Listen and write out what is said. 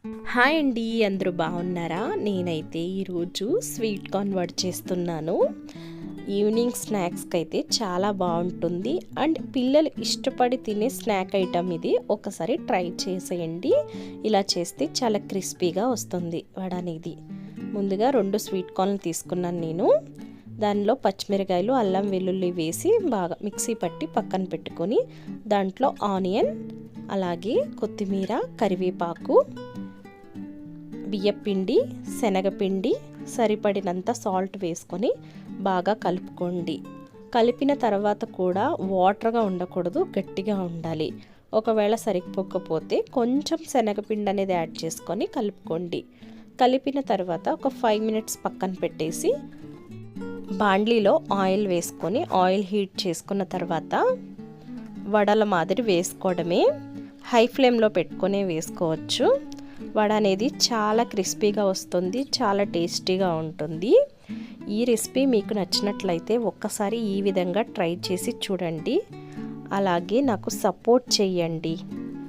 Hi అండి, అందరూ బాగున్నారా? నేనైతే ఈరోజు స్వీట్ కార్న్ వడ చేస్తున్నాను. ఈవినింగ్ స్నాక్స్కి అయితే చాలా బాగుంటుంది అండ్ పిల్లలు ఇష్టపడి తినే స్నాక్ ఐటమ్ ఇది. ఒకసారి ట్రై చేసేయండి. ఇలా చేస్తే చాలా క్రిస్పీగా వస్తుంది వడ అనేది. ముందుగా 2 స్వీట్ కార్న్లు తీసుకున్నాను నేను. దానిలో పచ్చిమిరకాయలు, అల్లం వెల్లుల్లి వేసి బాగా మిక్సీ పట్టి పక్కన పెట్టుకొని దాంట్లో ఆనియన్, అలాగే కొత్తిమీర, కరివేపాకు, బియ్యపిండి, శనగపిండి, సరిపడినంత సాల్ట్ వేసుకొని బాగా కలుపుకోండి. కలిపిన తర్వాత కూడా వాటర్గా ఉండకూడదు, గట్టిగా ఉండాలి. ఒకవేళ సరిపోకపోతే కొంచెం శనగపిండి అనేది యాడ్ చేసుకొని కలుపుకోండి. కలిపిన తర్వాత ఒక 5 మినిట్స్ పక్కన పెట్టేసి బాండ్లీలో ఆయిల్ వేసుకొని ఆయిల్ హీట్ చేసుకున్న తర్వాత వడల మాదిరి వేసుకోవడమే. హై ఫ్లేమ్లో పెట్టుకొని వేసుకోవచ్చు. వడ అనేది చాలా క్రిస్పీగా వస్తుంది, చాలా టేస్టీగా ఉంటుంది. ఈ రెసిపీ మీకు నచ్చినట్లయితే ఒక్కసారి ఈ విధంగా ట్రై చేసి చూడండి. అలాగే నాకు సపోర్ట్ చేయండి.